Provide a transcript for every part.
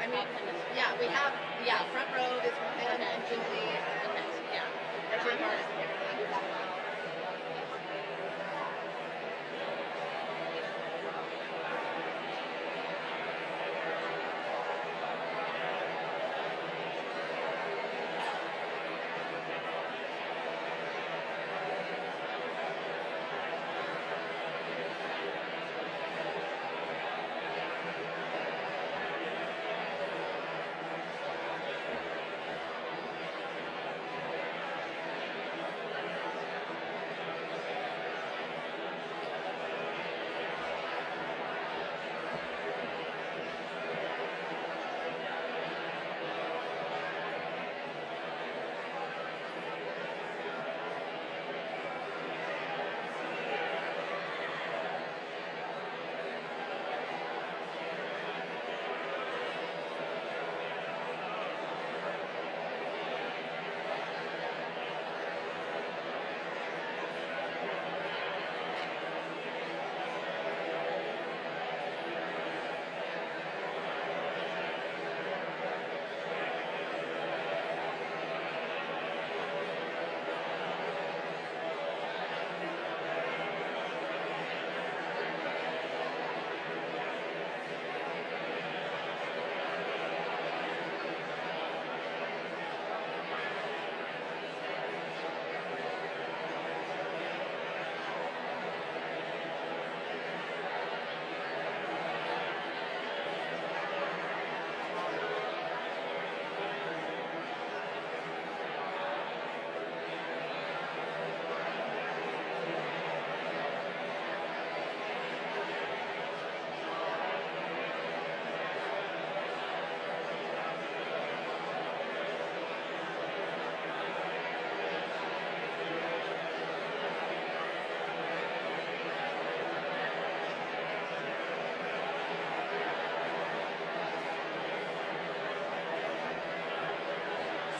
I mean, yeah, we have, yeah, front row is from him and Julie, and yeah, Jim Martin and everything.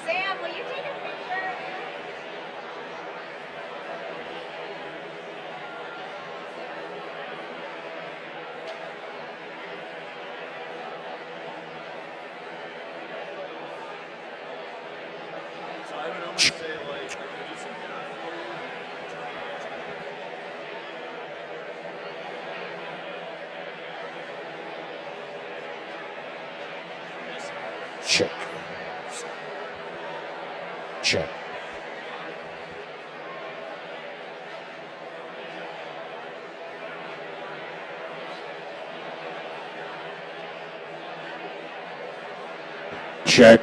Sam, will you take a picture? So I would almost say like I could do some math for you. Check. Check. Check.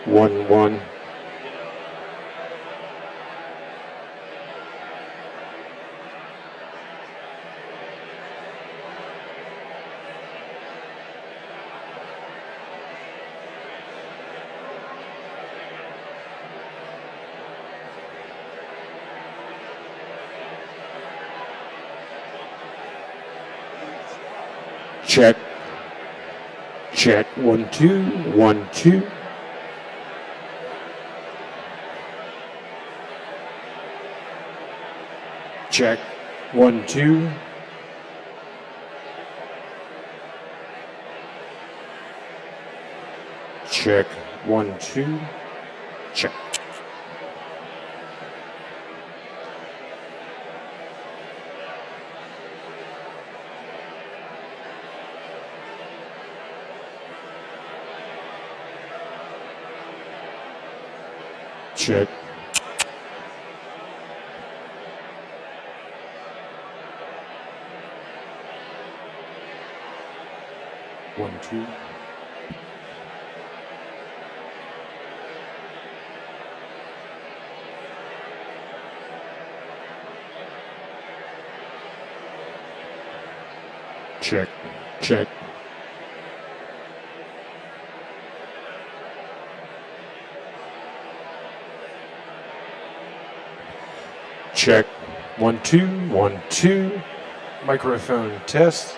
1-1. Check. Check. 1-2. 1-2. Check. 1-2. Check. 1-2. Check. Check. One, two. Check. Check. Check. 1-2. 1-2. Microphone test.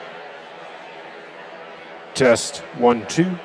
Test. 1-2.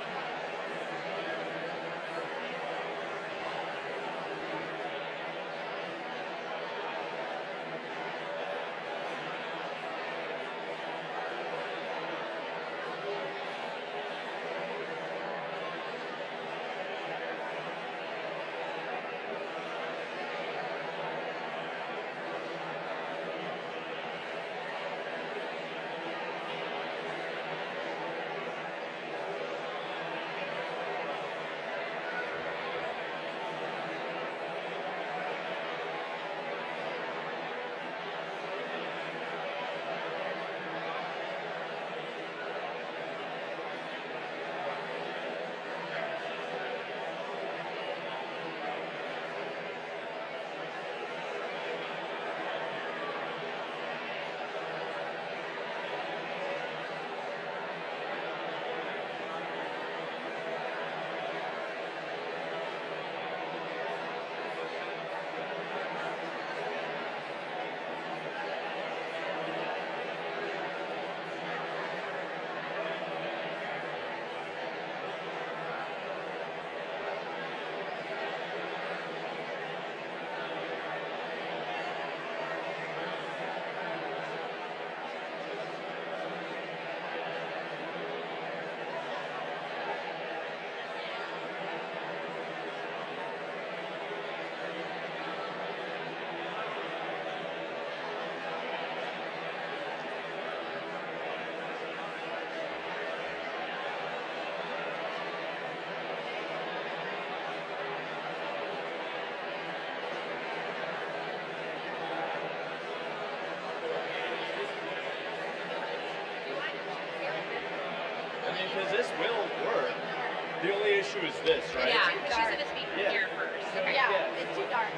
issue is this, right? Yeah, Too she's dark. gonna speak from Yeah. here first. Okay. Yeah, Yeah. it's too dark.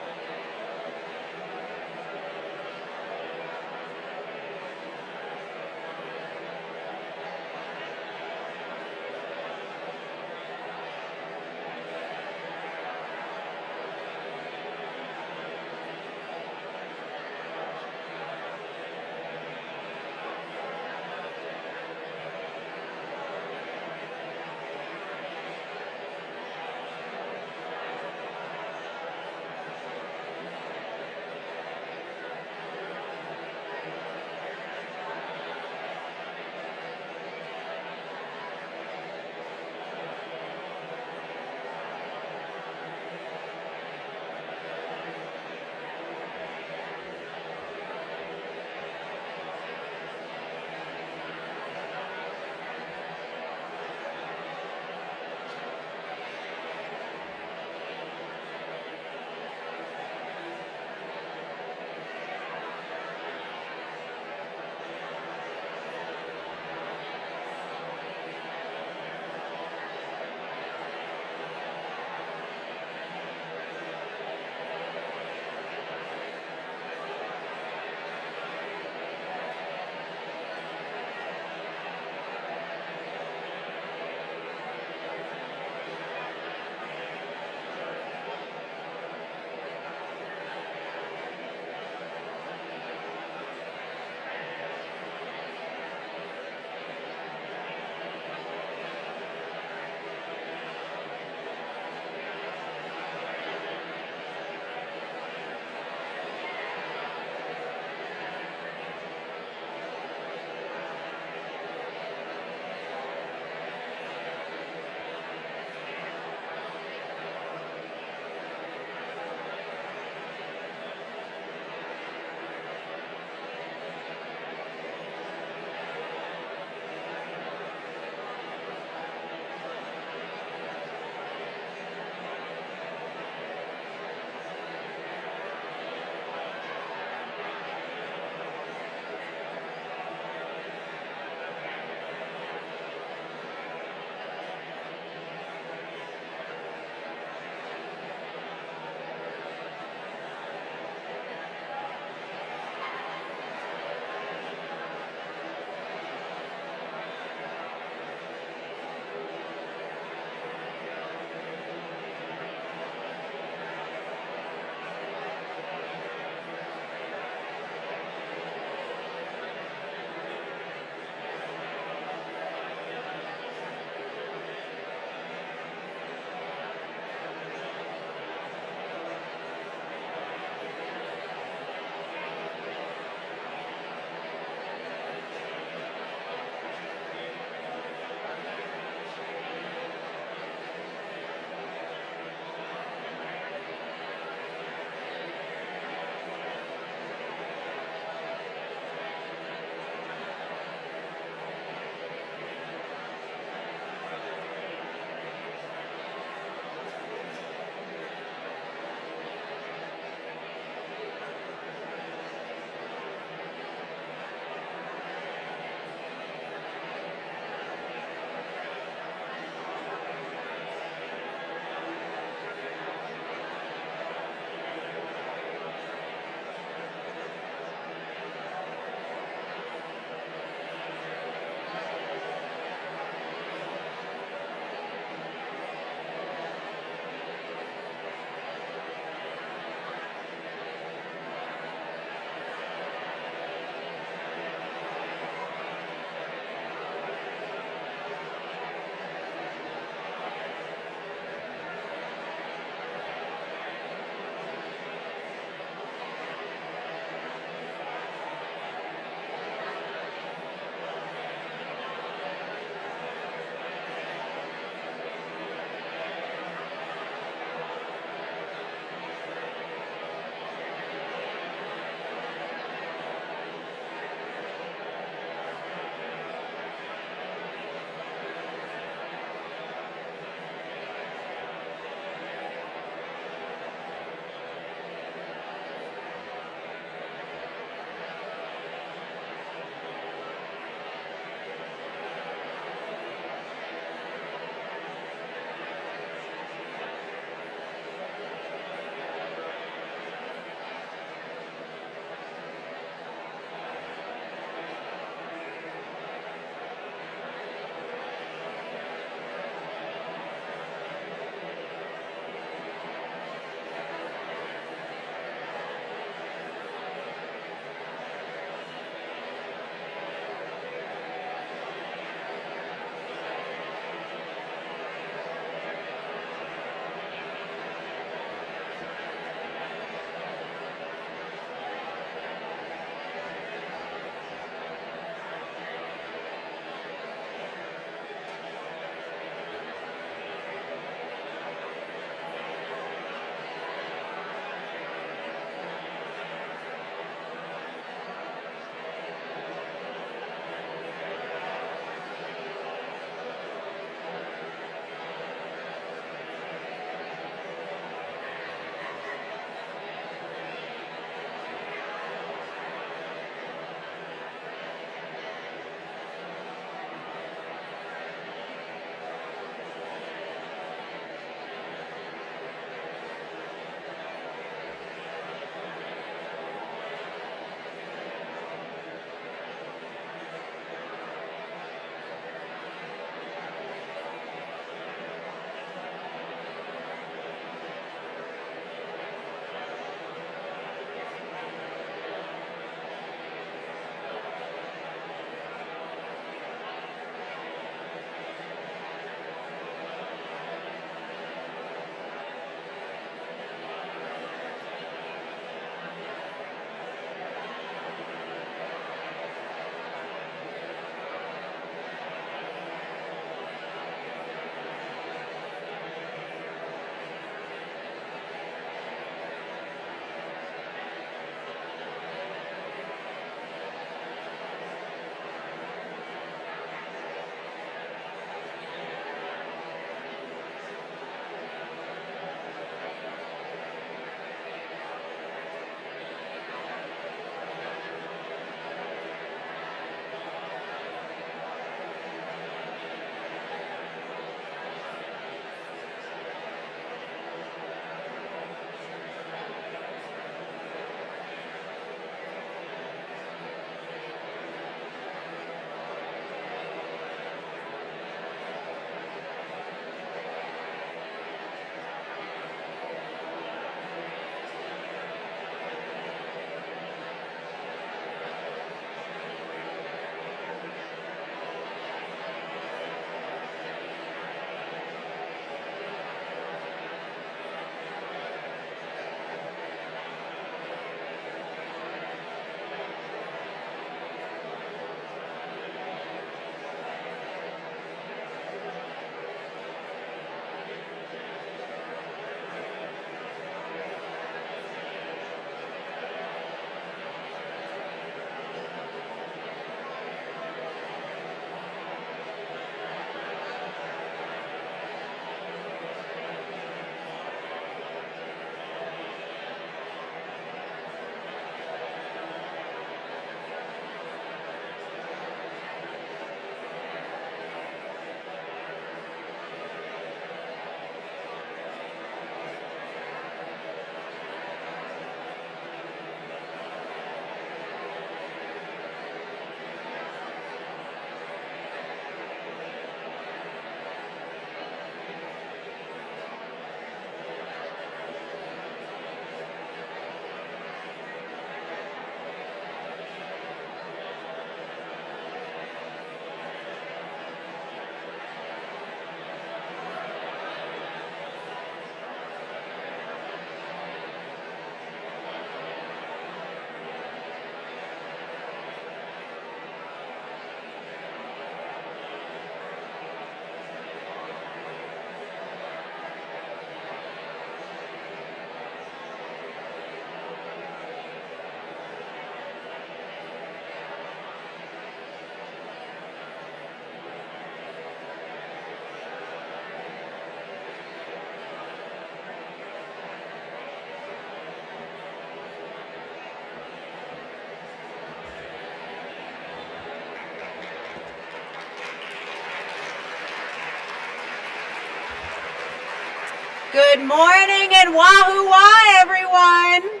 Good morning and wahoo wah, everyone.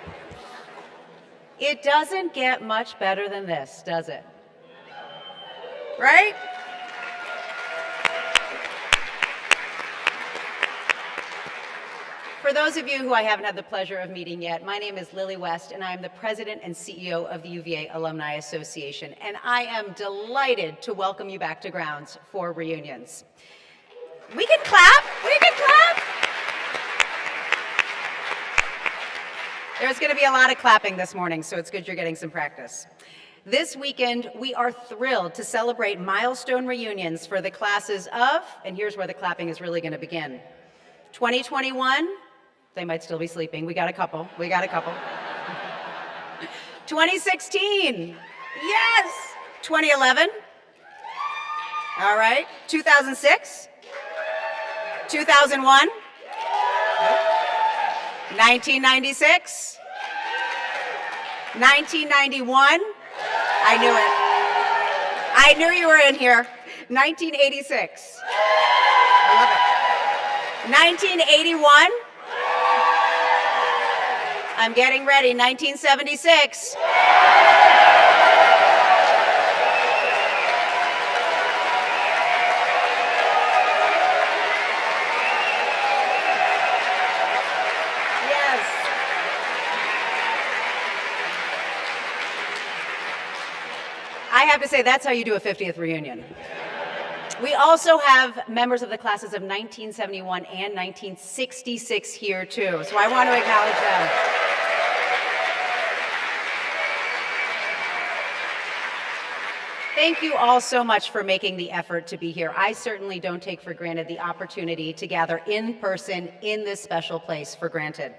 It doesn't get much better than this, does it? Right? For those of you who I haven't had the pleasure of meeting yet, my name is Lily West, and I am the President and CEO of the UVA Alumni Association, and I am delighted to welcome you back to grounds for reunions. We can clap. We can clap. There's going to be a lot of clapping this morning, so it's good you're getting some practice. This weekend, we are thrilled to celebrate milestone reunions for the classes of, and here's where the clapping is really going to begin, 2021, they might still be sleeping, we got a couple. 2016, yes! 2011, all right, 2006, 2001, 1996, 1991, I knew it. I knew you were in here. 1986. I love it. 1981. I'm getting ready. 1976. I have to say, that's how you do a 50th reunion. We also have members of the classes of 1971 and 1966 here, too, so I want to acknowledge them. Thank you all so much for making the effort to be here. I certainly don't take for granted the opportunity to gather in person in this special place for granted.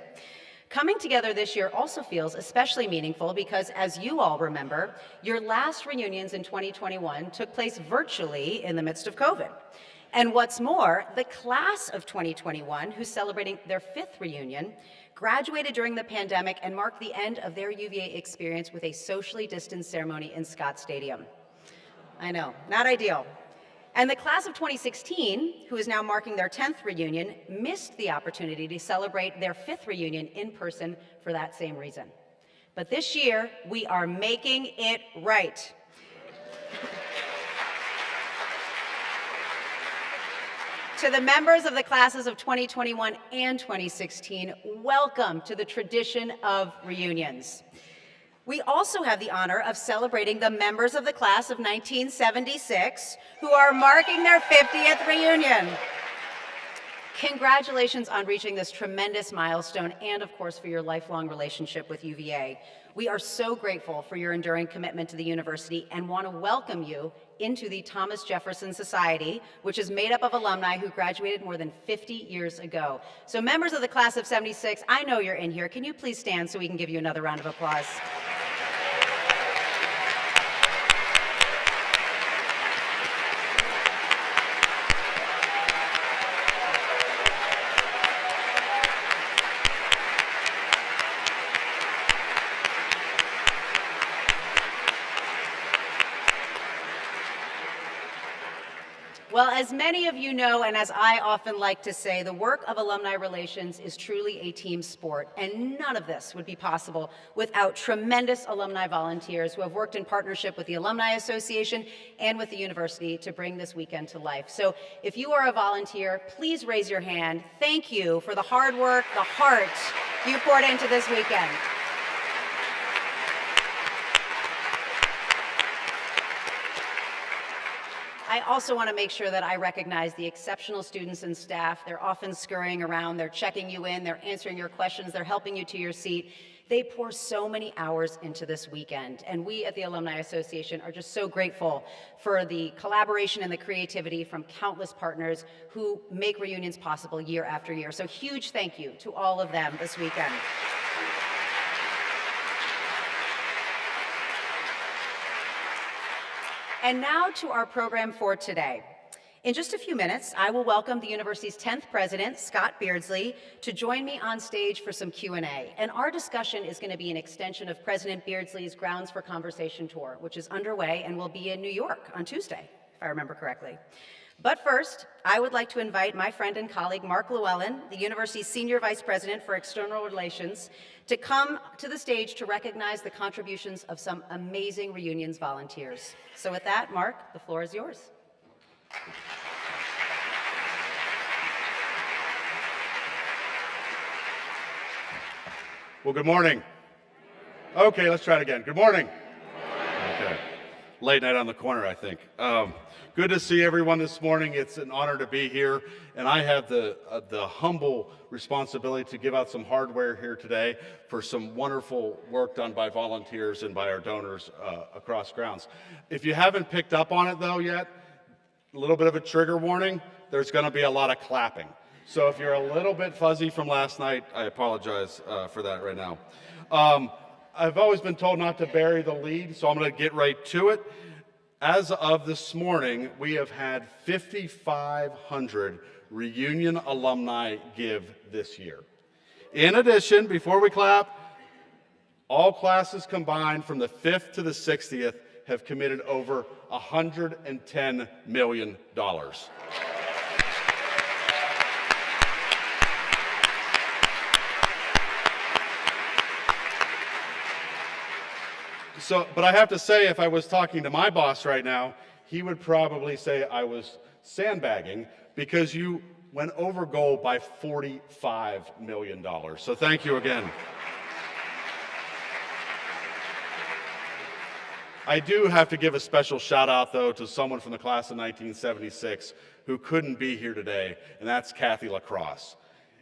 Coming together this year also feels especially meaningful because, as you all remember, your last reunions in 2021 took place virtually in the midst of COVID. And what's more, the class of 2021, who's celebrating their 5th reunion, graduated during the pandemic and marked the end of their UVA experience with a socially distanced ceremony in Scott Stadium. I know, not ideal. And the class of 2016, who is now marking their 10th reunion, missed the opportunity to celebrate their 5th reunion in person for that same reason. But this year, we are making it right. To the members of the classes of 2021 and 2016, welcome to the tradition of reunions. We also have the honor of celebrating the members of the class of 1976 who are marking their 50th reunion. Congratulations on reaching this tremendous milestone and, of course, for your lifelong relationship with UVA. We are so grateful for your enduring commitment to the university and want to welcome you into the Thomas Jefferson Society, which is made up of alumni who graduated more than 50 years ago. So members of the class of 76, I know you're in here. Can you please stand so we can give you another round of applause? Well, as many of you know, and as I often like to say, the work of alumni relations is truly a team sport, and none of this would be possible without tremendous alumni volunteers who have worked in partnership with the Alumni Association and with the university to bring this weekend to life. So if you are a volunteer, please raise your hand. Thank you for the hard work, the heart you poured into this weekend. I also want to make sure that I recognize the exceptional students and staff. They're often scurrying around, they're checking you in, they're answering your questions, they're helping you to your seat. They pour so many hours into this weekend, and we at the Alumni Association are just so grateful for the collaboration and the creativity from countless partners who make reunions possible year after year. So huge thank you to all of them this weekend. And now to our program for today. In just a few minutes, I will welcome the university's 10th president, Scott Beardsley, to join me on stage for some Q&A. And our discussion is going to be an extension of President Beardsley's Grounds for Conversation tour, which is underway and will be in New York on Tuesday, if I remember correctly. But first, I would like to invite my friend and colleague Mark Llewellyn, the university's Senior Vice President for External Relations, to come to the stage to recognize the contributions of some amazing reunions volunteers. So with that, Mark, the floor is yours. Well, good morning. Okay, let's try it again. Good morning. Okay. Late night on the corner, I think. Good to see everyone this morning. It's an honor to be here, and I have the humble responsibility to give out some hardware here today for some wonderful work done by volunteers and by our donors across grounds. If you haven't picked up on it though yet, a little bit of a trigger warning, there's going to be a lot of clapping. So if you're a little bit fuzzy from last night, I apologize for that right now. I've always been told not to bury the lead, so I'm going to get right to it. As of this morning, we have had 5,500 reunion alumni give this year. In addition, before we clap, all classes combined from the 5th to the 60th have committed over $110 million. But I have to say, if I was talking to my boss right now, he would probably say I was sandbagging because you went over goal by $45 million. So thank you again. I do have to give a special shout out, though, to someone from the class of 1976 who couldn't be here today, and that's Kathy LaCrosse.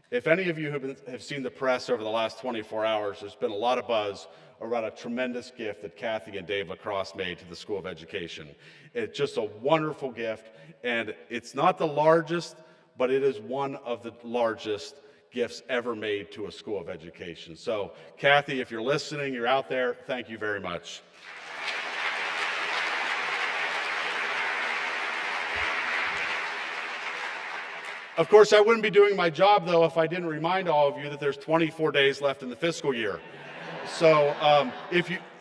If any of you have seen the press over the last 24 hours, there's been a lot of buzz around a tremendous gift that Kathy and Dave LaCrosse made to the School of Education. It's just a wonderful gift, and it's not the largest, but it is one of the largest gifts ever made to a School of Education. So, Kathy, if you're listening, you're out there, thank you very much. Of course, I wouldn't be doing my job, though, if I didn't remind all of you that there's 24 days left in the fiscal year. So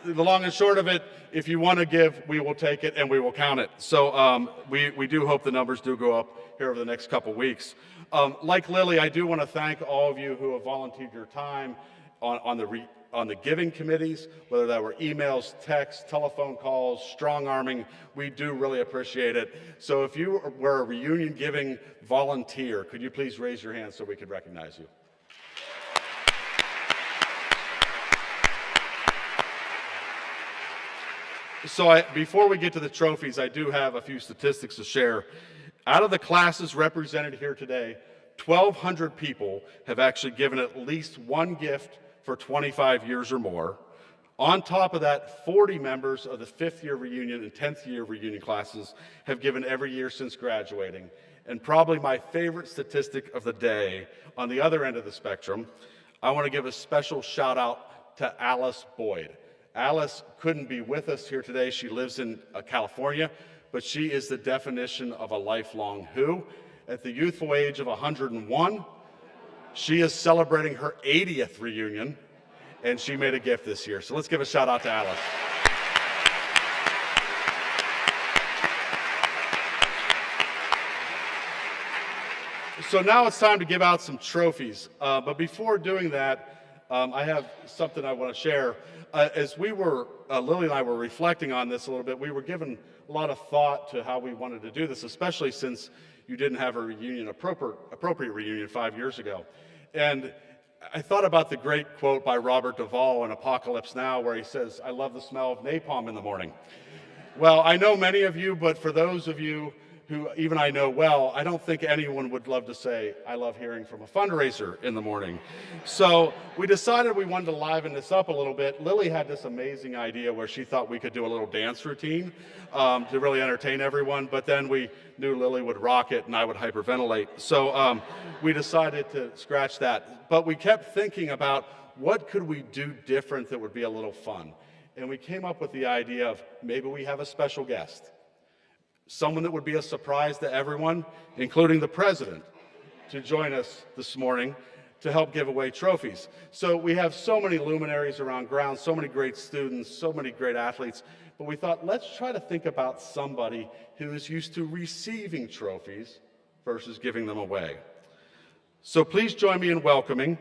the long and short of it, if you want to give, we will take it and we will count it. So we do hope the numbers do go up here over the next couple weeks. Like Lily, I do want to thank all of you who have volunteered your time on the giving committees, whether that were emails, texts, telephone calls, strong arming. We do really appreciate it. So if you were a reunion giving volunteer, could you please raise your hand so we could recognize you? So before we get to the trophies, I do have a few statistics to share. Out of the classes represented here today, 1,200 people have actually given at least one gift for 25 years or more. On top of that, 40 members of the 5th year reunion and 10th year reunion classes have given every year since graduating. And probably my favorite statistic of the day, on the other end of the spectrum, I want to give a special shout out to Alice Boyd. Alice couldn't be with us here today. She lives in California, but she is the definition of a lifelong who. At the youthful age of 101, she is celebrating her 80th reunion, and she made a gift this year. So let's give a shout out to Alice. So now it's time to give out some trophies. But before doing that, I have something I want to share. As we were, Lily and I were reflecting on this a little bit, we were given a lot of thought to how we wanted to do this, especially since you didn't have a reunion, appropriate reunion 5 years ago. And I thought about the great quote by Robert Duvall in Apocalypse Now, where he says, "I love the smell of napalm in the morning." Well, I know many of you, but for those of you who even I know well, I don't think anyone would love to say, "I love hearing from a fundraiser in the morning." So we decided we wanted to liven this up a little bit. Lily had this amazing idea where she thought we could do a little dance routine to really entertain everyone, but then we knew Lily would rock it and I would hyperventilate. So we decided to scratch that. But we kept thinking about what could we do different that would be a little fun. And we came up with the idea of maybe we have a special guest. Someone that would be a surprise to everyone, including the president, to join us this morning to help give away trophies. So we have so many luminaries around ground, so many great students, so many great athletes. but we thought, let's try to think about somebody who is used to receiving trophies versus giving them away. So please join me in welcoming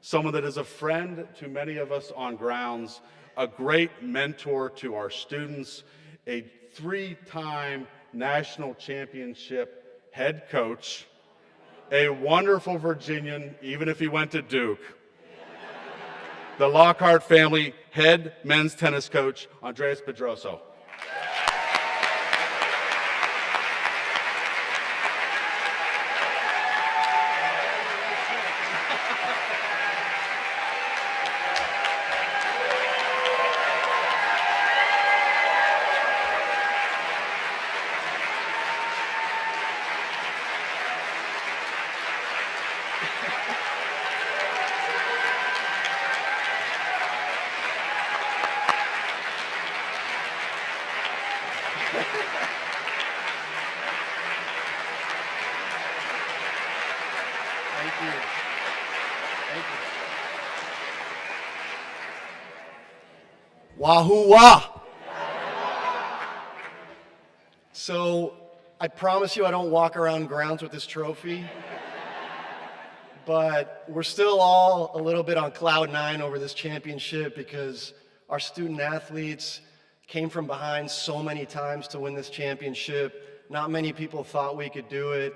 someone that is a friend to many of us on grounds, a great mentor to our students, a 3-time national championship head coach, a wonderful Virginian, even if he went to Duke, the Lockhart family head men's tennis coach, Andreas Pedroso. Thank you. Thank you. Wahoo wah! So I promise you I don't walk around grounds with this trophy, but we're still all a little bit on cloud 9 over this championship because our student athletes came from behind so many times to win this championship. Not many people thought we could do it.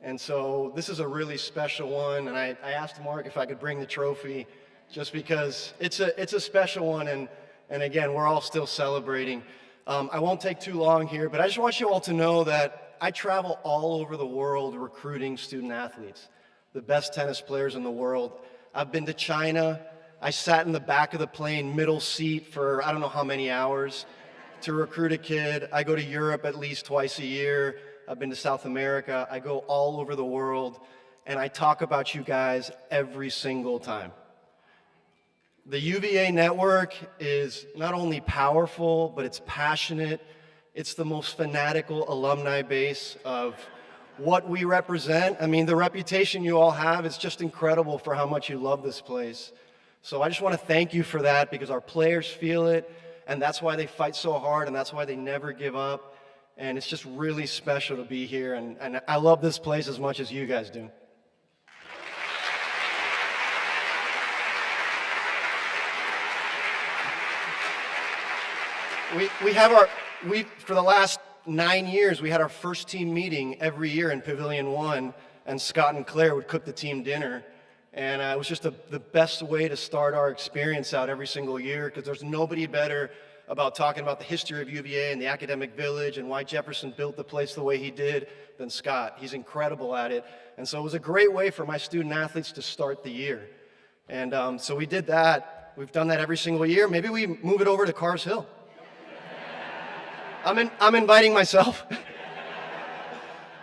And so this is a really special one, and I asked Mark if I could bring the trophy just because it's a special one, and again, we're all still celebrating. I won't take too long here, but I just want you all to know that I travel all over the world recruiting student athletes, the best tennis players in the world. I've been to China. I sat in the back of the plane, middle seat, for I don't know how many hours to recruit a kid. I go to Europe at least twice a year. I've been to South America. I go all over the world, and I talk about you guys every single time. The UVA network is not only powerful, but it's passionate. It's the most fanatical alumni base of what we represent. I mean, the reputation you all have is just incredible for how much you love this place. So I just want to thank you for that, because our players feel it, and that's why they fight so hard, and that's why they never give up. And it's just really special to be here, and I love this place as much as you guys do. For the last 9 years, we had our first team meeting every year in Pavilion 1, and Scott and Claire would cook the team dinner. And it was just the best way to start our experience out every single year, because there's nobody better about talking about the history of UVA and the academic village and why Jefferson built the place the way he did than Scott. He's incredible at it. And so it was a great way for my student athletes to start the year. And so we did that. We've done that every single year. Maybe we move it over to Carr's Hill. I'm inviting myself.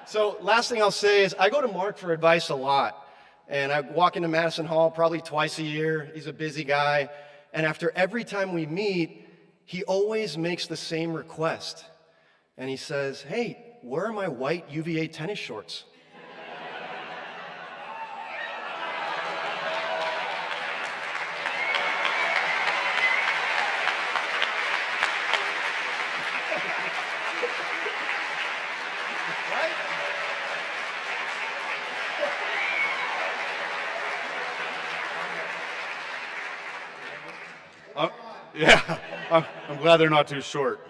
So last thing I'll say is I go to Mark for advice a lot. And I walk into Madison Hall probably twice a year. He's a busy guy. And after every time we meet, he always makes the same request. And he says, "Hey, where are my white UVA tennis shorts?" Yeah, I'm glad they're not too short.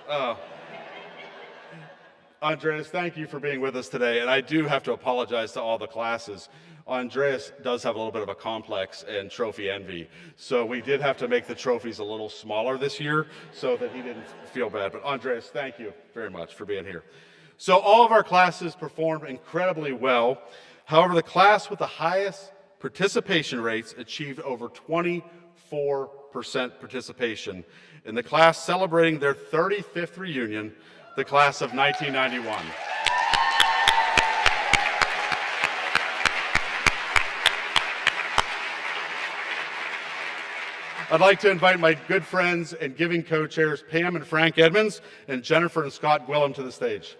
Andreas, thank you for being with us today. And I do have to apologize to all the classes. Andreas does have a little bit of a complex and trophy envy. So we did have to make the trophies a little smaller this year so that he didn't feel bad. But Andreas, thank you very much for being here. So all of our classes performed incredibly well. However, the class with the highest participation rates achieved over 24% participation in the class celebrating their 35th reunion, the class of 1991. I'd like to invite my good friends and giving co-chairs Pam and Frank Edmonds and Jennifer and Scott Gwillem to the stage.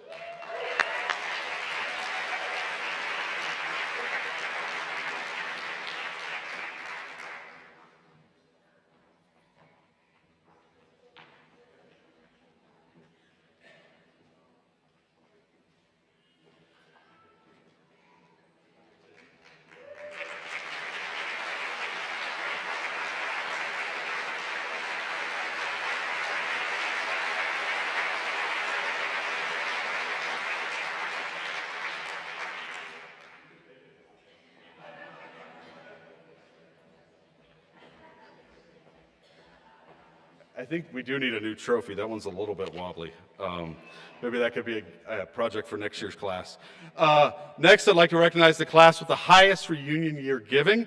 I think we do need a new trophy. That one's a little bit wobbly. Maybe that could be a project for next year's class. Next, I'd like to recognize the class with the highest reunion year giving.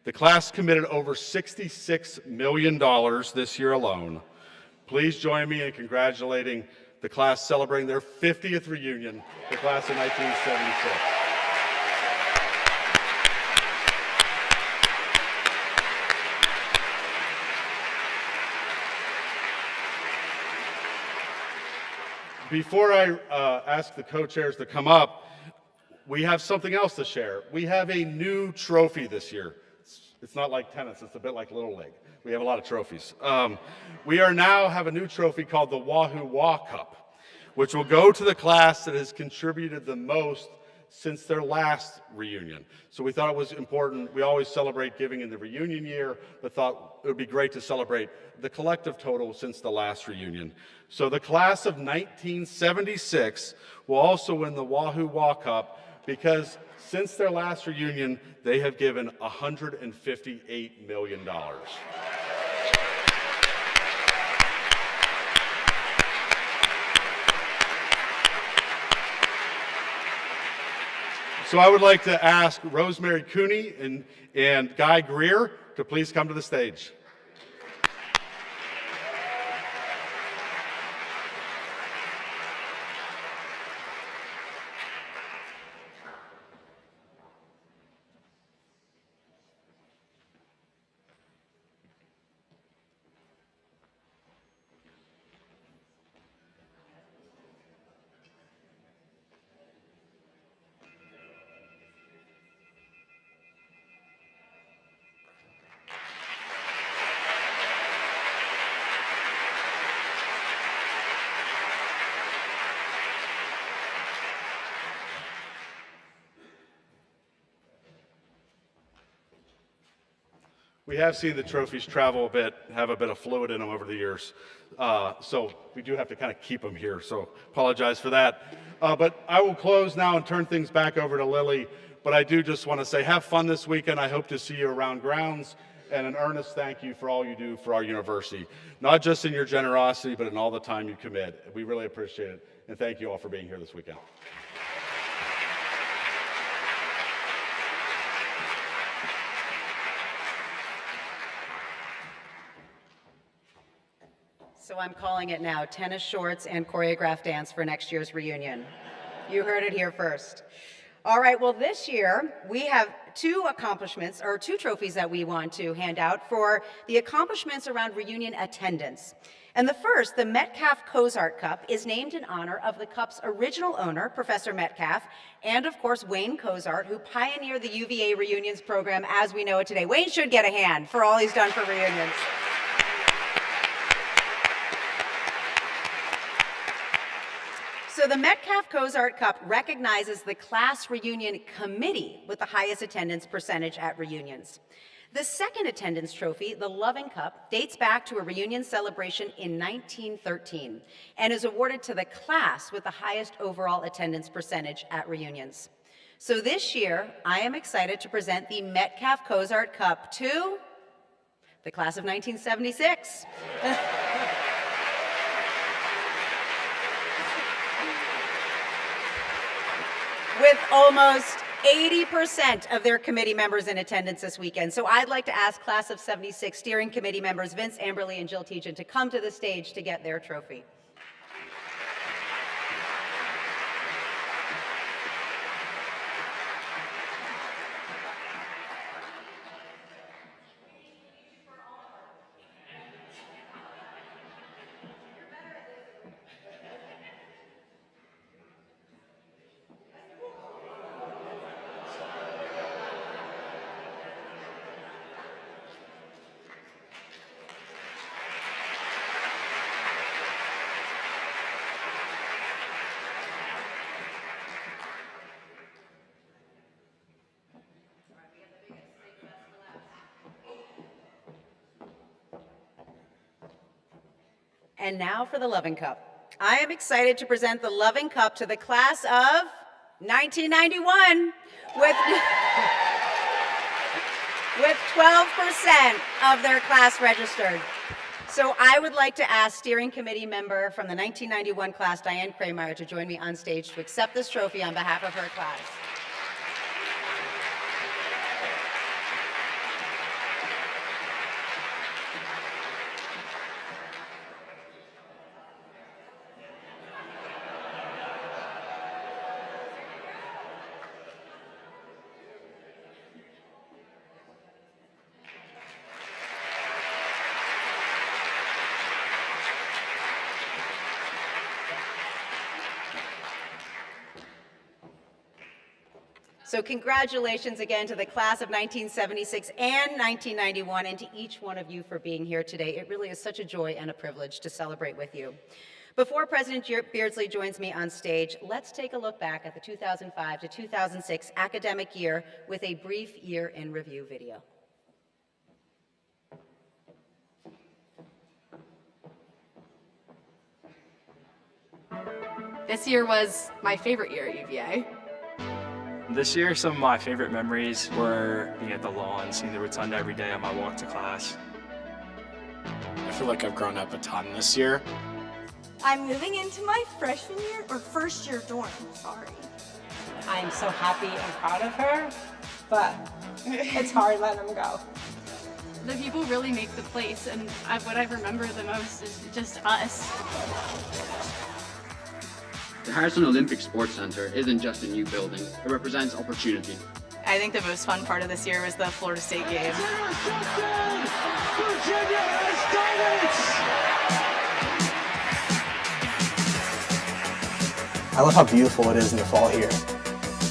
The class committed over $66 million this year alone. Please join me in congratulating the class celebrating their 50th reunion, the class of 1976. Before I ask the co-chairs to come up, we have something else to share. We have a new trophy this year. It's not like tennis, it's a bit like Little League. We have a lot of trophies. We now have a new trophy called the Wahoo Wah Cup, which will go to the class that has contributed the most since their last reunion. So we thought it was important. We always celebrate giving in the reunion year, but thought it would be great to celebrate the collective total since the last reunion. So the class of 1976 will also win the Wahoo Wah Cup because since their last reunion, they have given $158 million. So I would like to ask Rosemary Cooney and Guy Greer to please come to the stage. We have seen the trophies travel a bit, have a bit of fluid in them over the years. So we do have to kind of keep them here, so apologize for that. But I will close now and turn things back over to Lily. But I do just want to say have fun this weekend. I hope to see you around grounds. And an earnest thank you for all you do for our university, not just in your generosity, but in all the time you commit. We really appreciate it. And thank you all for being here this weekend. So I'm calling it now, tennis shorts and choreographed dance for next year's reunion. You heard it here first. All right, well this year we have two trophies that we want to hand out for the accomplishments around reunion attendance. And the first, the Metcalf Cozart Cup, is named in honor of the cup's original owner, Professor Metcalf, and of course Wayne Cozart, who pioneered the UVA reunions program as we know it today. Wayne should get a hand for all he's done for reunions. So the Metcalf Cozart Cup recognizes the class reunion committee with the highest attendance percentage at reunions. The second attendance trophy, the Loving Cup, dates back to a reunion celebration in 1913 and is awarded to the class with the highest overall attendance percentage at reunions. So this year, I am excited to present the Metcalf Cozart Cup to the class of 1976. With almost 80% of their committee members in attendance this weekend. So I'd like to ask Class of 76 steering committee members Vince Amberly and Jill Tejan to come to the stage to get their trophy. And now for the Loving Cup. I am excited to present the Loving Cup to the class of 1991 with 12% of their class registered. So I would like to ask steering committee member from the 1991 class, Diane Kramer, to join me on stage to accept this trophy on behalf of her class. So congratulations again to the class of 1976 and 1991, and to each one of you for being here today. It really is such a joy and a privilege to celebrate with you. Before President Beardsley joins me on stage, let's take a look back at the 2005 to 2006 academic year with a brief year in review video. This year was my favorite year at UVA. This year, some of my favorite memories were being at the lawn, seeing the rotunda every day on my walk to class. I feel like I've grown up a ton this year. I'm moving into my freshman year, or first year dorm, sorry. I'm so happy and proud of her, but it's hard letting them go. The people really make the place, and what I remember the most is just us. The Harrison Olympic Sports Center isn't just a new building, it represents opportunity. I think the most fun part of this year was the Florida State game. I love how beautiful it is in the fall here.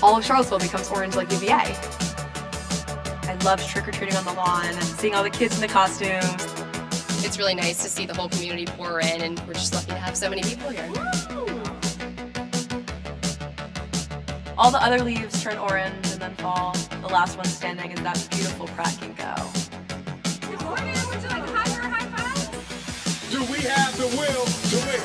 All of Charlottesville becomes orange like UVA. I love trick-or-treating on the lawn and seeing all the kids in the costumes. It's really nice to see the whole community pour in, and we're just lucky to have so many people here. All the other leaves turn orange and then fall. The last one standing is that beautiful Pratt can go. Do we have the will to win?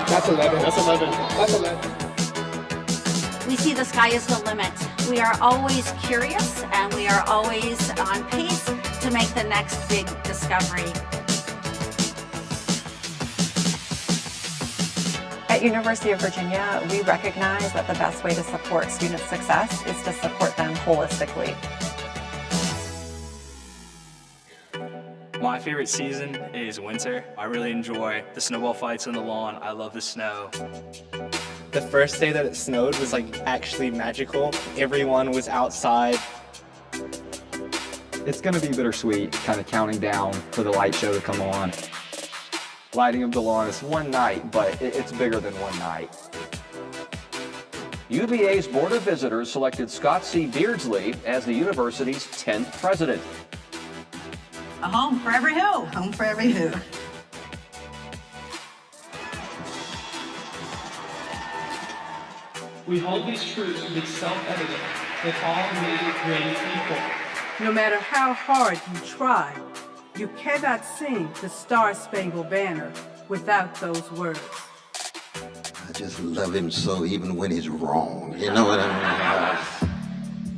That's 11. That's 11. That's 11. We see the sky is the limit. We are always curious and we are always on pace to make the next big discovery. At University of Virginia, we recognize that the best way to support student success is to support them holistically. My favorite season is winter. I really enjoy the snowball fights on the lawn. I love the snow. The first day that it snowed was like actually magical. Everyone was outside. It's gonna be bittersweet, kind of counting down for the light show to come on. Lighting of the lawn is one night, but it's bigger than one night. UVA's Board of Visitors selected Scott C. Beardsley as the university's 10th president. A home for every who. Home for every who. We hold these truths to be self-evident that all made great people. No matter how hard you try, you cannot sing the Star-Spangled Banner without those words. I just love him so, even when he's wrong. You know what I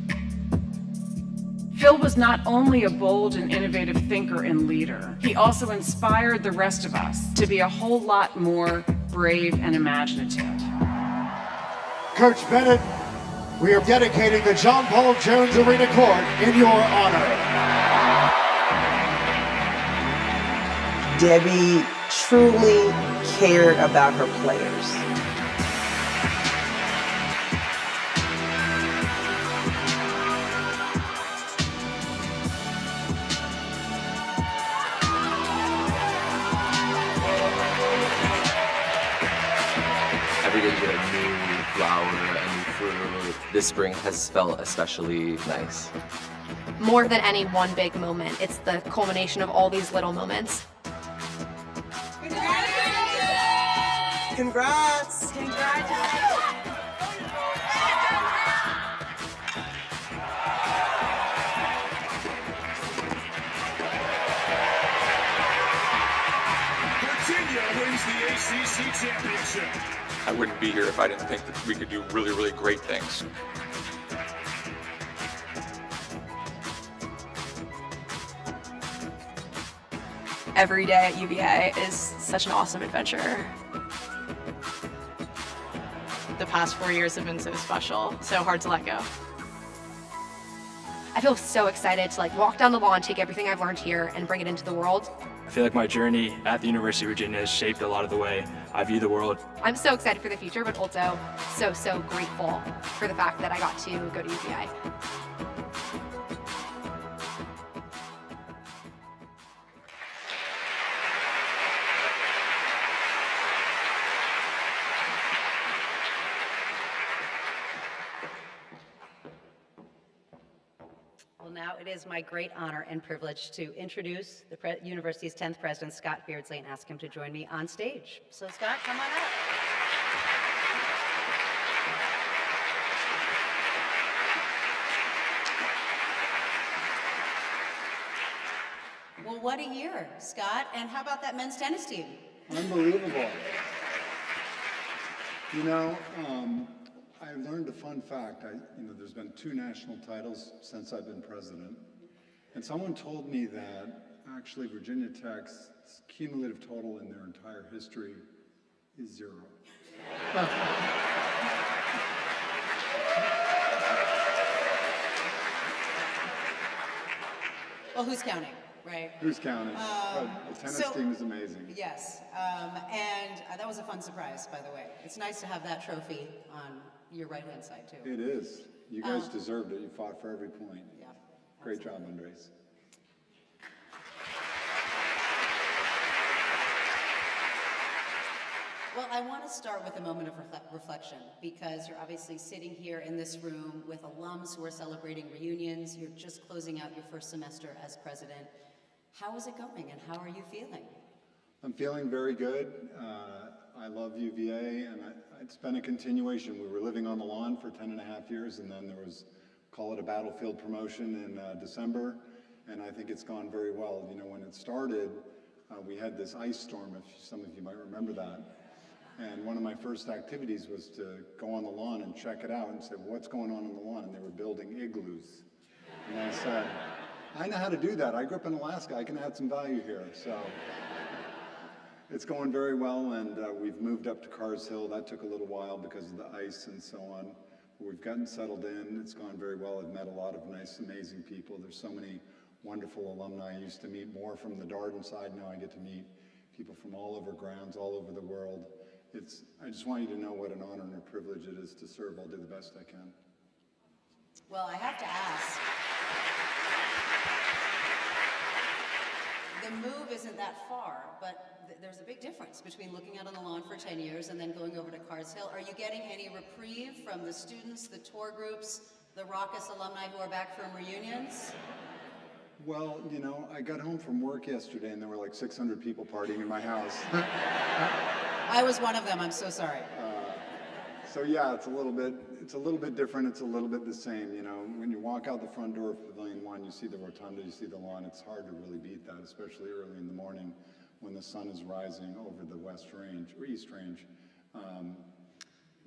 mean? Phil was not only a bold and innovative thinker and leader, he also inspired the rest of us to be a whole lot more brave and imaginative. Coach Bennett, we are dedicating the John Paul Jones Arena Court in your honor. Debbie truly cared about her players. Every day you get a new flower, a new fruit. This spring has felt especially nice. More than any one big moment, it's the culmination of all these little moments. Congrats! Virginia wins the ACC championship. I wouldn't be here if I didn't think that we could do really, really great things. every day at UVA is such an awesome adventure. The past 4 years have been so special, so hard to let go. I feel so excited to walk down the lawn, take everything I've learned here and bring it into the world. I feel like my journey at the University of Virginia has shaped a lot of the way I view the world. I'm so excited for the future, but also so grateful for the fact that I got to go to UVA. Well, now it is my great honor and privilege to introduce the university's 10th president, Scott Beardsley, and ask him to join me on stage. So Scott, come on up. Well, what a year, Scott. And how about that men's tennis team? Unbelievable. You know, I learned a fun fact. There's been 2 national titles since I've been president. And someone told me that actually Virginia Tech's cumulative total in their entire history is 0. Well, who's counting, right? Who's counting? The tennis team is amazing. Yes, and that was a fun surprise, by the way. It's nice to have that trophy on your right-hand side, too. It is. You guys deserved it. You fought for every point. Yeah. Great job, Andres. Well, I want to start with a moment of reflection because you're obviously sitting here in this room with alums who are celebrating reunions. You're just closing out your first semester as president. How is it going and how are you feeling? I'm feeling very good. I love UVA, and it's been a continuation. We were living on the lawn for 10 and a half years, and then there was, call it a battlefield promotion in December, and I think it's gone very well. You know, when it started, we had this ice storm, if some of you might remember that, and one of my first activities was to go on the lawn and check it out and say, what's going on the lawn? And they were building igloos. And I said, I know how to do that. I grew up in Alaska. I can add some value here. So it's going very well, and we've moved up to Carrs Hill. That took a little while because of the ice and so on. But we've gotten settled in. It's gone very well. I've met a lot of nice, amazing people. There's so many wonderful alumni. I used to meet more from the Darden side. Now I get to meet people from all over grounds, all over the world. I just want you to know what an honor and a privilege it is to serve. I'll do the best I can. Well, I have to ask. The move isn't that far, but there's a big difference between looking out on the lawn for 10 years and then going over to Carrs Hill. Are you getting any reprieve from the students, the tour groups, the raucous alumni who are back from reunions? Well, you know, I got home from work yesterday and there were like 600 people partying in my house. I was one of them. I'm so sorry. So yeah, it's a little bit different. It's a little bit the same. You know, when you walk out the front door of Pavilion 1, you see the rotunda, you see the lawn. It's hard to really beat that, especially early in the morning when the sun is rising over the West Range or East Range.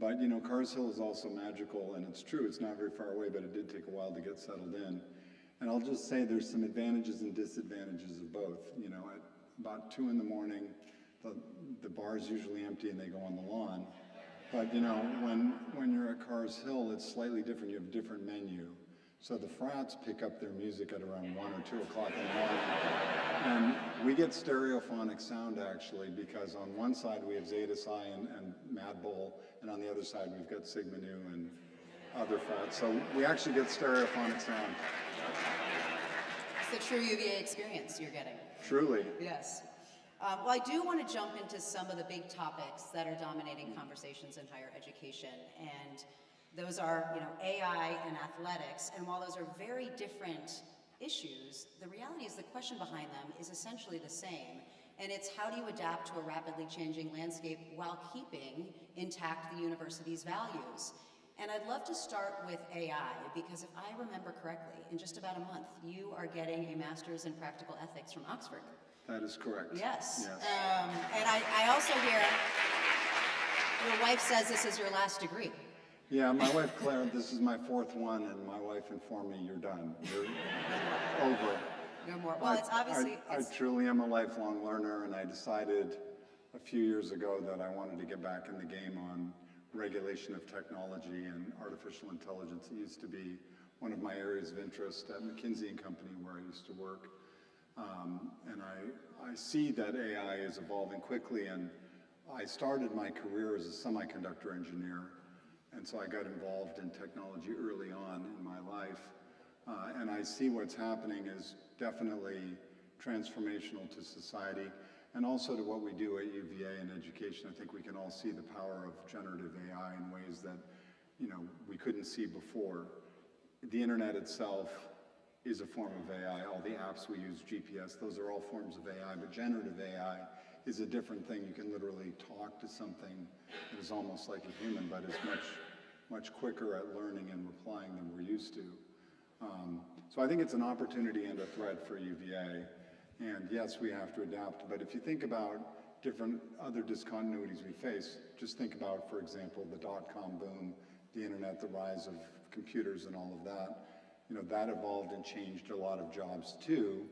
But you know, Carrs Hill is also magical, and it's true. It's not very far away, but it did take a while to get settled in. And I'll just say there's some advantages and disadvantages of both. You know, at about 2 in the morning, the bar's usually empty and they go on the lawn. But you know, when you're at Carrs Hill, it's slightly different. You have a different menu. So the frats pick up their music at around 1 or 2 o'clock in the morning. And we get stereophonic sound actually, because on one side we have Zeta Psi and Mad Bull, and on the other side we've got Sigma Nu and other frats. So we actually get stereophonic sound. It's the true UVA experience you're getting. Truly. Yes. Well, I do want to jump into some of the big topics that are dominating conversations in higher education, and those are, you know, AI and athletics. And while those are very different issues, the reality is the question behind them is essentially the same, and it's how do you adapt to a rapidly changing landscape while keeping intact the university's values? And I'd love to start with AI, because if I remember correctly, in just about a month, you are getting a master's in practical ethics from Oxford. That is correct. Yes. And I also hear your wife says this is your last degree. Yeah, my wife Claire, this is my 4th one, and my wife informed me, you're done. You're over. No more. Well, it's obviously. I truly am a lifelong learner, and I decided a few years ago that I wanted to get back in the game on regulation of technology and artificial intelligence. It used to be one of my areas of interest at McKinsey & Company, where I used to work. And I see that AI is evolving quickly, and I started my career as a semiconductor engineer, and so I got involved in technology early on in my life. And I see what's happening is definitely transformational to society and also to what we do at UVA in education. I think we can all see the power of generative AI in ways that, we couldn't see before. The internet itself is a form of AI. All the apps we use, GPS, those are all forms of AI, but generative AI is a different thing. You can literally talk to something that is almost like a human, but is much quicker at learning and replying than we're used to. So I think it's an opportunity and a threat for UVA. And yes, we have to adapt, but if you think about different other discontinuities we face, just think about, for example, the dot-com boom, the internet, the rise of computers and all of that. That evolved and changed a lot of jobs too,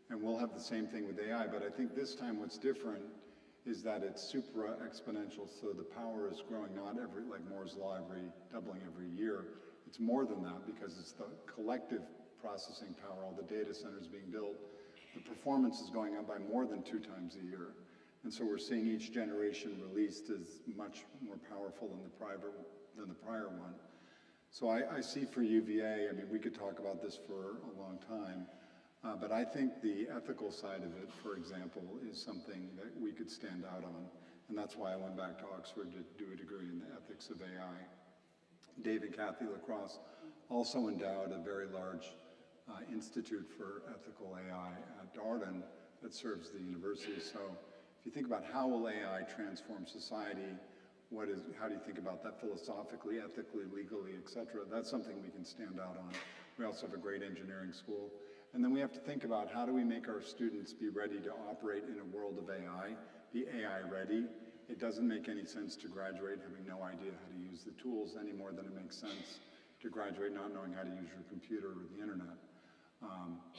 and we'll have the same thing with AI, but I think this time what's different is that it's super exponential, so the power is growing, not like Moore's Law, doubling every year. It's more than that because it's the collective processing power, all the data centers being built. The performance is going up by more than 2 times a year. And so we're seeing each generation released as much more powerful than the prior one. So I see for UVA, we could talk about this for a long time, but I think the ethical side of it, for example, is something that we could stand out on. And that's why I went back to Oxford to do a degree in the ethics of AI. Dave and Kathy Lacrosse also endowed a very large Institute for Ethical AI at Darden that serves the university. So if you think about how will AI transform society, how do you think about that philosophically, ethically, legally, et cetera? That's something we can stand out on. We also have a great engineering school. And then we have to think about how do we make our students be ready to operate in a world of AI, be AI ready. It doesn't make any sense to graduate having no idea how to use the tools any more than it makes sense to graduate not knowing how to use your computer or the internet.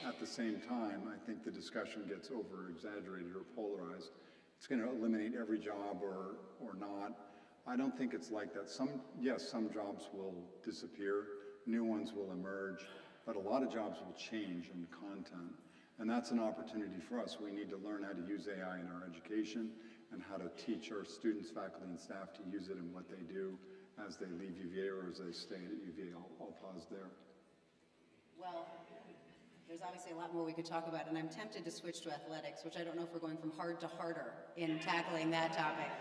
At the same time, I think the discussion gets over-exaggerated or polarized. It's going to eliminate every job or not. I don't think it's like that. Yes, some jobs will disappear, new ones will emerge, but a lot of jobs will change in content. And that's an opportunity for us. We need to learn how to use AI in our education and how to teach our students, faculty, and staff to use it in what they do as they leave UVA or as they stay at UVA. I'll pause there. Well, there's obviously a lot more we could talk about, and I'm tempted to switch to athletics, which I don't know if we're going from hard to harder in tackling that topic.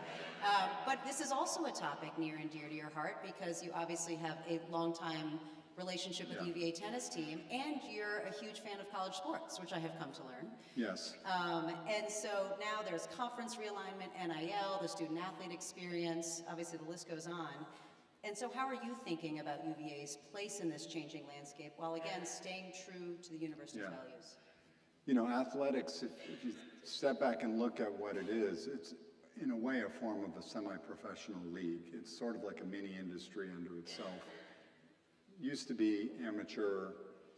But this is also a topic near and dear to your heart because you obviously have a long-time relationship with the UVA tennis team, and you're a huge fan of college sports, which I have come to learn. Yes. And so now there's conference realignment, NIL, the student-athlete experience, obviously the list goes on. And so how are you thinking about UVA's place in this changing landscape while, again, staying true to the university's values? Athletics, if you step back and look at what it is, it's in a way a form of a semi-professional league. It's sort of like a mini industry unto itself. Used to be amateur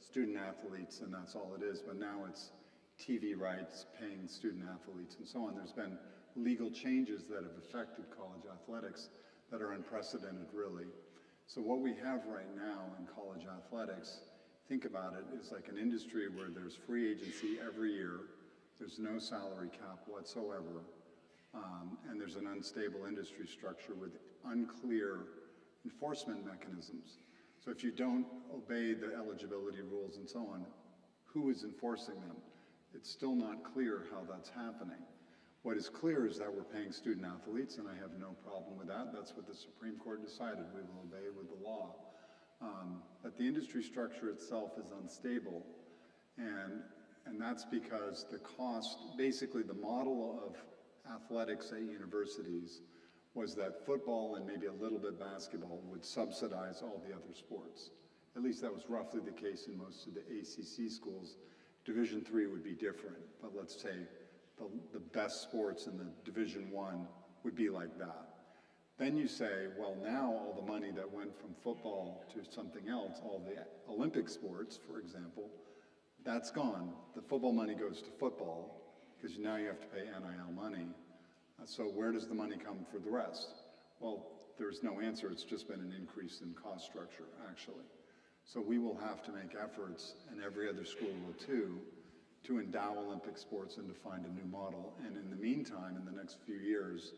student athletes, and that's all it is, but now it's TV rights, paying student athletes, and so on. There's been legal changes that have affected college athletics that are unprecedented, really. So what we have right now in college athletics, think about it, is like an industry where there's free agency every year, there's no salary cap whatsoever, and there's an unstable industry structure with unclear enforcement mechanisms. So if you don't obey the eligibility rules and so on, who is enforcing them? It's still not clear how that's happening. What is clear is that we're paying student athletes, and I have no problem with that. That's what the Supreme Court decided. We will obey with the law. But the industry structure itself is unstable, and that's because the cost, basically the model of athletics at universities was that football and maybe a little bit basketball would subsidize all the other sports. At least that was roughly the case in most of the ACC schools. Division III would be different, but let's say the best sports in the Division I would be like that. Then you say, well, now all the money that went from football to something else, all the Olympic sports, for example, That's gone. The football money goes to football because now you have to pay NIL money. So where does the money come for the rest? Well, there's no answer. It's just been an increase in cost structure, actually. So we will have to make efforts, and every other school will too, to endow Olympic sports and to find a new model. And in the meantime, in the next few years,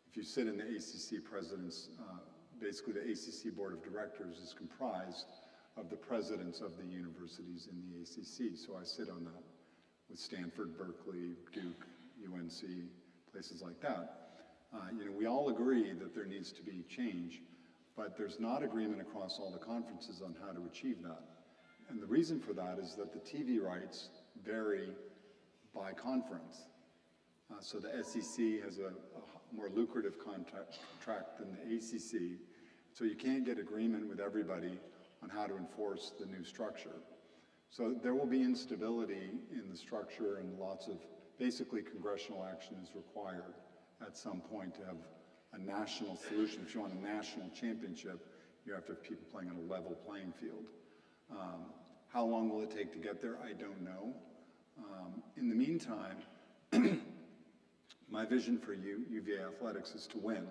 if you sit in the ACC president's, basically the ACC board of directors is comprised of the presidents of the universities in the ACC. So I sit on that with Stanford, Berkeley, Duke, UNC, places like that. We all agree that there needs to be change, but there's not agreement across all the conferences on how to achieve that. And the reason for that is that the TV rights vary by conference. So the SEC has a more lucrative contract than the ACC, so you can't get agreement with everybody on how to enforce the new structure. So there will be instability in the structure, and lots of, basically congressional action is required at some point to have a national solution. If you want a national championship, you have to have people playing on a level playing field. How long will it take to get there? I don't know. In the meantime, my vision for UVA athletics is to win.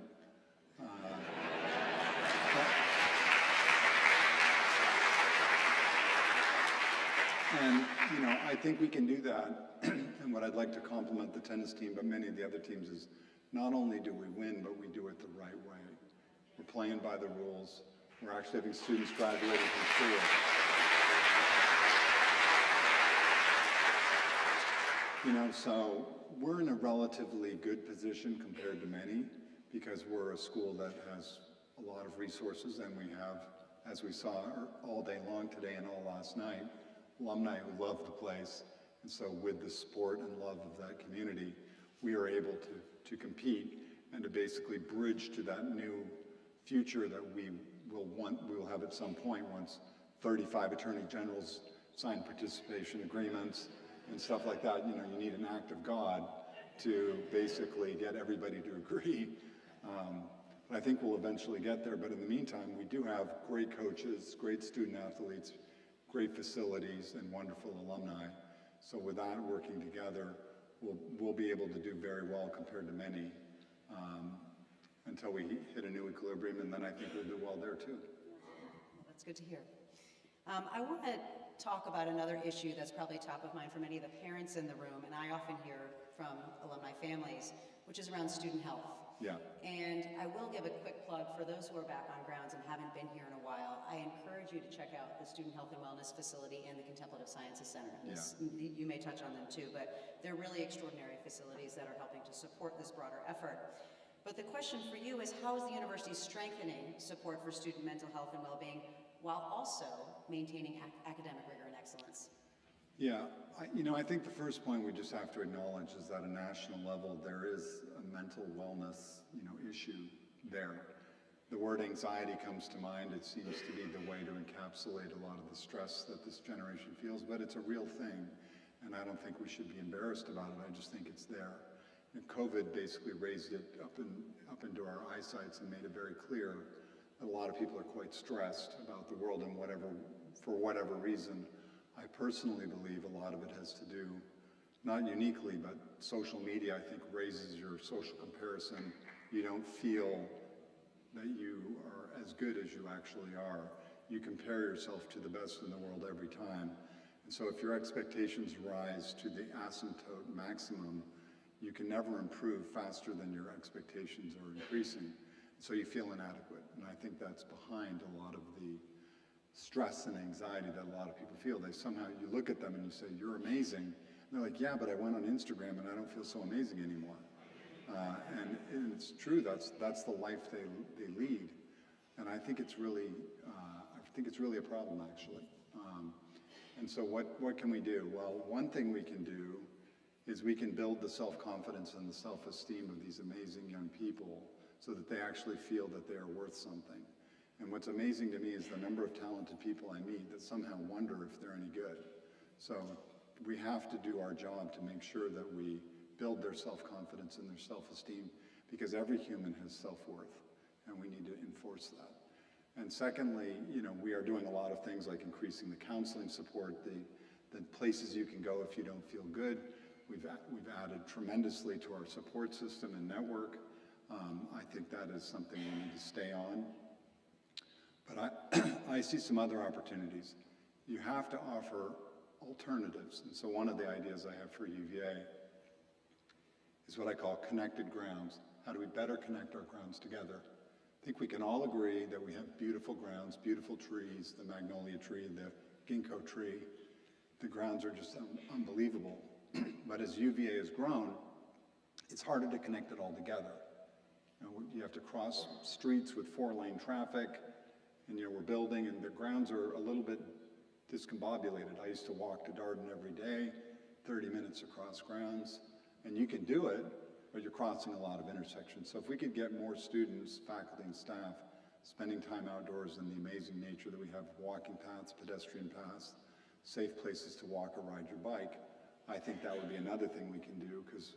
And, I think we can do that. And what I'd like to compliment the tennis team, but many of the other teams, is not only do we win, but we do it the right way. We're playing by the rules. We're actually having students graduating from school. So we're in a relatively good position compared to many, because we're a school that has a lot of resources, and we have, as we saw all day long today and all last night, alumni who love the place. And so with the support and love of that community, we are able to compete and to basically bridge to that new future that we will have at some point once 35 attorney generals sign participation agreements and stuff like that. You need an act of God to basically get everybody to agree. But I think we'll eventually get there. But in the meantime, we do have great coaches, great student athletes, great facilities, and wonderful alumni. So with that working together, we'll be able to do very well compared to many until we hit a new equilibrium, and then I think we'll do well there too. Well, that's good to hear. I want to talk about another issue that's probably top of mind for many of the parents in the room, and I often hear from alumni families, which is around student health. Yeah. And I will give a quick plug for those who are back on grounds and haven't been here in a while. I encourage you to check out the Student Health and Wellness Facility and the Contemplative Sciences Center. You may touch on them too, but they're really extraordinary facilities that are helping to support this broader effort. But the question for you is, how is the university strengthening support for student mental health and well-being while also maintaining academic rigor and excellence? Yeah, I think the first point we just have to acknowledge is that at a national level, there is a mental wellness, issue there. The word anxiety comes to mind. It seems to be the way to encapsulate a lot of the stress that this generation feels, but it's a real thing, and I don't think we should be embarrassed about it. I just think it's there. And COVID basically raised it up into our eyesights and made it very clear that a lot of people are quite stressed about the world, and for whatever reason. I personally believe a lot of it has to do, not uniquely, but social media, I think, raises your social comparison. You don't feel that you are as good as you actually are. You compare yourself to the best in the world every time. And so if your expectations rise to the asymptote maximum, you can never improve faster than your expectations are increasing. So you feel inadequate. And I think that's behind a lot of the stress and anxiety that a lot of people feel. You look at them and you say, you're amazing. And they're like, yeah, but I went on Instagram and I don't feel so amazing anymore. And it's true, that's the life they lead. And I think it's really a problem, actually. And so what can we do? Well, one thing we can do is we can build the self-confidence and the self-esteem of these amazing young people so that they actually feel that they are worth something. And what's amazing to me is the number of talented people I meet that somehow wonder if they're any good. So we have to do our job to make sure that we build their self-confidence and their self-esteem, because every human has self-worth, and we need to enforce that. And secondly, we are doing a lot of things like increasing the counseling support, the places you can go if you don't feel good. We've added tremendously to our support system and network. I think that is something we need to stay on. But I see some other opportunities. You have to offer alternatives. And so one of the ideas I have for UVA is what I call connected grounds. How do we better connect our grounds together? I think we can all agree that we have beautiful grounds, beautiful trees, the magnolia tree, the ginkgo tree. The grounds are just unbelievable. But as UVA has grown, it's harder to connect it all together. You have to cross streets with 4-lane traffic, and we're building, and the grounds are a little bit discombobulated. I used to walk to Darden every day, 30 minutes across grounds, and you can do it, but you're crossing a lot of intersections. So if we could get more students, faculty, and staff spending time outdoors in the amazing nature that we have, walking paths, pedestrian paths, safe places to walk or ride your bike, I think that would be another thing we can do, because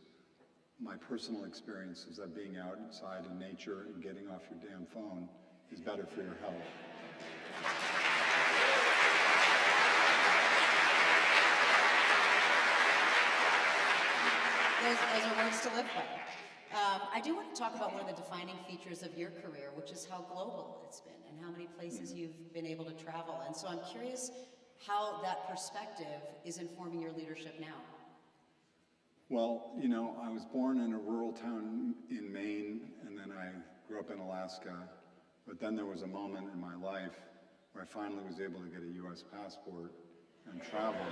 my personal experience is that being outside in nature and getting off your damn phone is better for your health. Those are words to live by. I do want to talk about one of the defining features of your career, which is how global it's been and how many places you've been able to travel. And so I'm curious how that perspective is informing your leadership now. Well, I was born in a rural town in Maine, and then I grew up in Alaska. But then there was a moment in my life where I finally was able to get a U.S. passport and travel.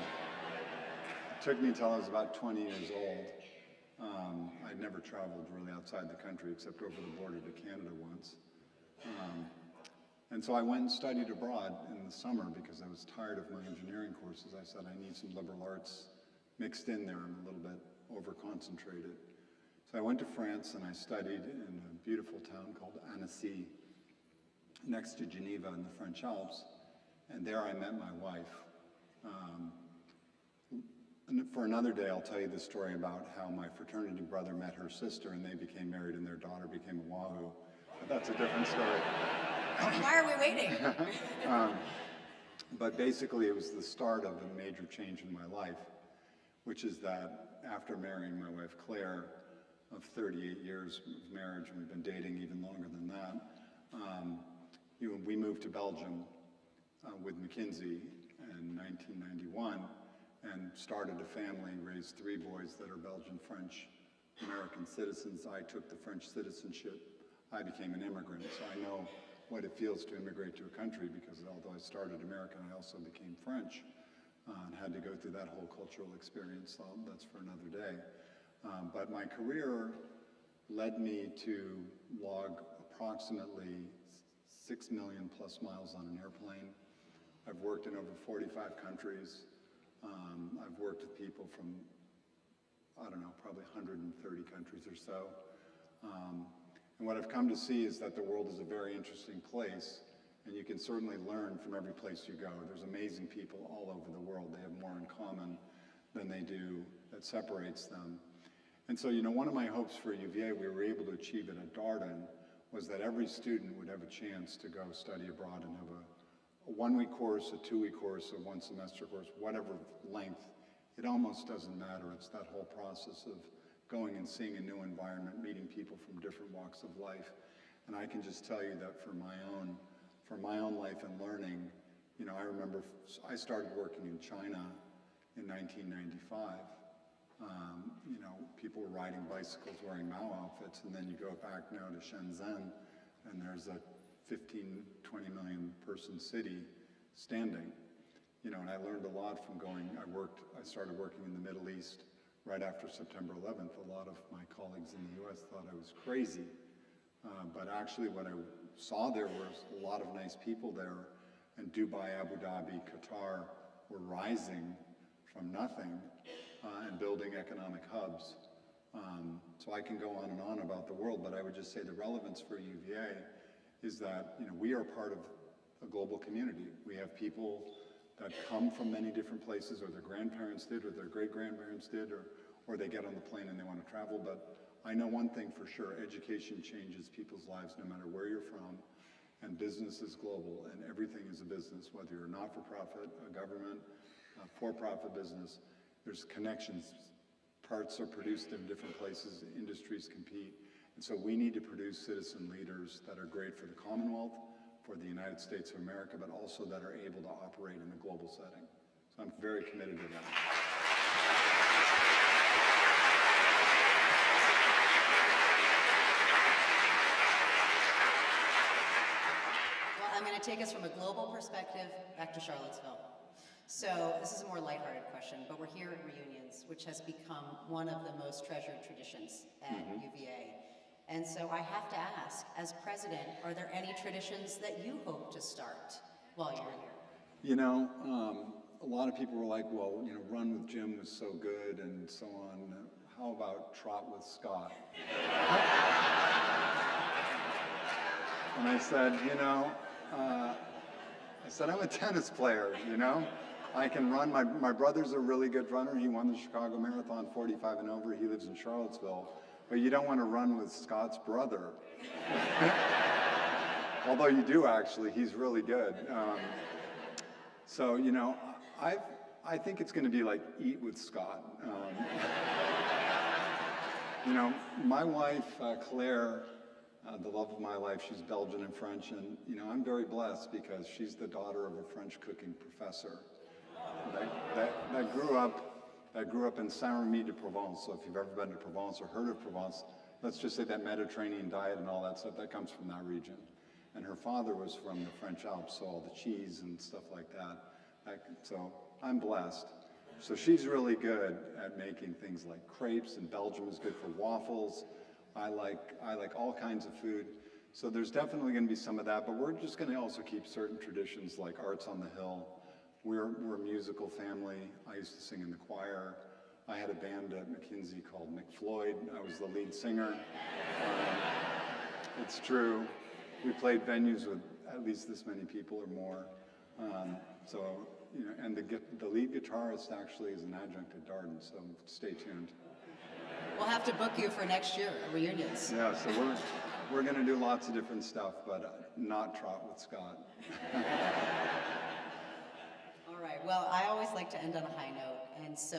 It took me until I was about 20 years old. I'd never traveled really outside the country except over the border to Canada once. And so I went and studied abroad in the summer because I was tired of my engineering courses. I said, I need some liberal arts mixed in there. I'm a little bit over-concentrated. So I went to France and I studied in a beautiful town called Annecy, next to Geneva in the French Alps. And there I met my wife. And for another day, I'll tell you the story about how my fraternity brother met her sister and they became married and their daughter became a wahoo. But that's a different story. Why are we waiting? But basically, it was the start of a major change in my life, which is that after marrying my wife, Claire, of 38 years of marriage, and we've been dating even longer than that, we moved to Belgium with McKinsey in 1991 and started a family, raised 3 boys that are Belgian, French, American citizens. I took the French citizenship. I became an immigrant, so I know what it feels to immigrate to a country, because although I started American, I also became French and had to go through that whole cultural experience. So that's for another day. But my career led me to log approximately 6 million plus miles on an airplane. I've worked in over 45 countries. I've worked with people from, I don't know, probably 130 countries or so. And what I've come to see is that the world is a very interesting place, and you can certainly learn from every place you go. There's amazing people all over the world. They have more in common than they do that separates them. And so, one of my hopes for UVA, we were able to achieve it at Darden, was that every student would have a chance to go study abroad and have a 1-week course, a 2-week course, a 1-semester course, whatever length. It almost doesn't matter. It's that whole process of going and seeing a new environment, meeting people from different walks of life. And I can just tell you that for my own life and learning, I remember I started working in China in 1995. People were riding bicycles wearing Mao outfits, and then you go back now to Shenzhen, and there's a 15, 20 million person city standing. And I learned a lot from going. I started working in the Middle East right after September 11th. A lot of my colleagues in the US thought I was crazy. But actually what I saw there was a lot of nice people there, and Dubai, Abu Dhabi, Qatar were rising from nothing and building economic hubs. So I can go on and on about the world, but I would just say the relevance for UVA is that we are part of a global community. We have people that come from many different places, or their grandparents did, or their great-grandparents did, or they get on the plane and they want to travel. But I know one thing for sure: education changes people's lives no matter where you're from, and business is global, and everything is a business, whether you're a not-for-profit, a government, for-profit business. There's connections. Parts are produced in different places, industries compete. And so we need to produce citizen leaders that are great for the Commonwealth, for the United States of America, but also that are able to operate in a global setting. So I'm very committed to that. Well, I'm going to take us from a global perspective back to Charlottesville. So this is a more lighthearted question, but we're here at reunions, which has become one of the most treasured traditions at UVA. And so I have to ask, as president, are there any traditions that you hope to start while you're here? You know, a lot of people were like, well, you know, Run with Jim was so good and so on. How about Trot with Scott? And I said, you know, I'm a tennis player, you know? I can run. My brother's a really good runner. He won the Chicago Marathon 45 and over. He lives in Charlottesville. But you don't want to run with Scott's brother. Although you do, actually. He's really good. So, you know, I think it's going to be like Eat with Scott. You know, my wife, Claire, the love of my life, she's Belgian and French. And, you know, I'm very blessed because she's the daughter of a French cooking professor that grew up in Saint-Rémy-de-Provence. So if you've ever been to Provence or heard of Provence, let's just say that Mediterranean diet and all that stuff, that comes from that region. And her father was from the French Alps, so all the cheese and stuff like that. So I'm blessed. So she's really good at making things like crepes, and Belgium is good for waffles. I like all kinds of food. So there's definitely going to be some of that, but we're just going to also keep certain traditions like Arts on the Hill. We're a musical family. I used to sing in the choir. I had a band at McKinsey called McFloyd. I was the lead singer. It's true. We played venues with at least this many people or more. So, you know, and the lead guitarist actually is an adjunct at Darden, so stay tuned. We'll have to book you for next year, reunions. Yeah, so we're going to do lots of different stuff, but not Trot with Scott. All right, well, I always like to end on a high note, and so,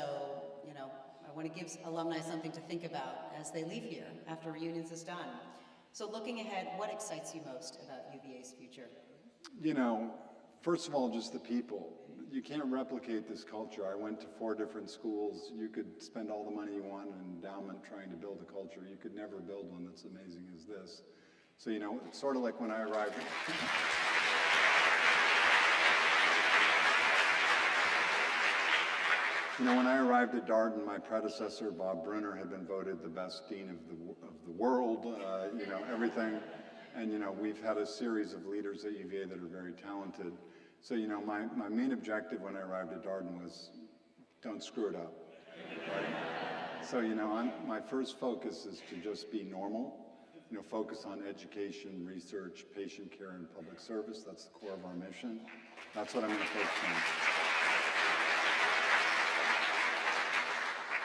you know, I want to give alumni something to think about as they leave here after reunions is done. So looking ahead, what excites you most about UVA's future? You know, first of all, just the people. You can't replicate this culture. I went to 4 different schools. You could spend all the money you want in an endowment trying to build a culture. You could never build one that's amazing as this. So, you know, it's sort of like when I arrived. You know, when I arrived at Darden, my predecessor, Bob Brunner, had been voted the best dean of the world, you know, everything. And, you know, we've had a series of leaders at UVA that are very talented. So, you know, my main objective when I arrived at Darden was don't screw it up, right? So, you know, my first focus is to just be normal, you know, focus on education, research, patient care, and public service. That's the core of our mission. That's what I'm going to focus on.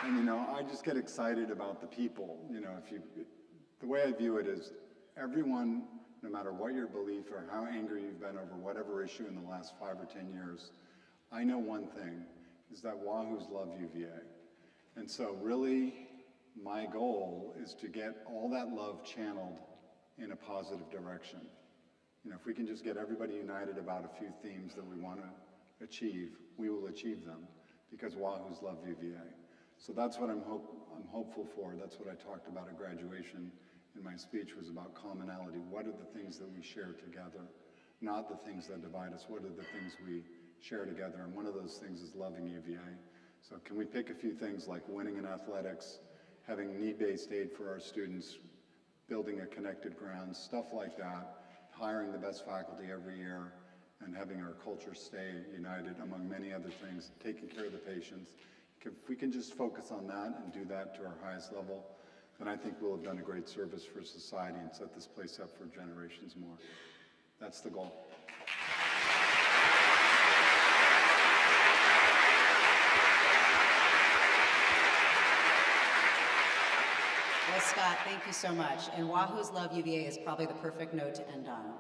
And, you know, I just get excited about the people. You know, the way I view it is everyone, no matter what your belief or how angry you've been over whatever issue in the last 5 or 10 years, I know one thing, is that Wahoos love UVA. And so really, my goal is to get all that love channeled in a positive direction. You know, if we can just get everybody united about a few themes that we want to achieve, we will achieve them, because Wahoos love UVA. So that's what I'm hopeful for. That's what I talked about at graduation in my speech, was about commonality. What are the things that we share together? Not the things that divide us. What are the things we share together? And one of those things is loving UVA. So can we pick a few things like winning in athletics, having need-based aid for our students, building a connected grounds, stuff like that, hiring the best faculty every year, and having our culture stay united, among many other things, taking care of the patients. If we can just focus on that and do that to our highest level, then I think we'll have done a great service for society and set this place up for generations more. That's the goal. Well, Scott, thank you so much. And Wahoos Love UVA is probably the perfect note to end on.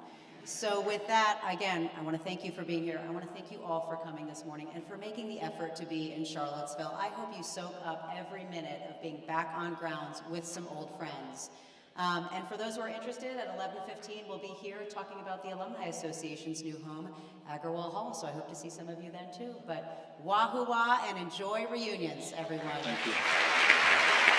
So with that, again, I want to thank you for being here. I want to thank you all for coming this morning and for making the effort to be in Charlottesville. I hope you soak up every minute of being back on grounds with some old friends. And for those who are interested, at 11:15, we'll be here talking about the Alumni Association's new home, Agrawal Hall. So I hope to see some of you then too. But wahoo-wah and enjoy reunions, everyone. Thank you.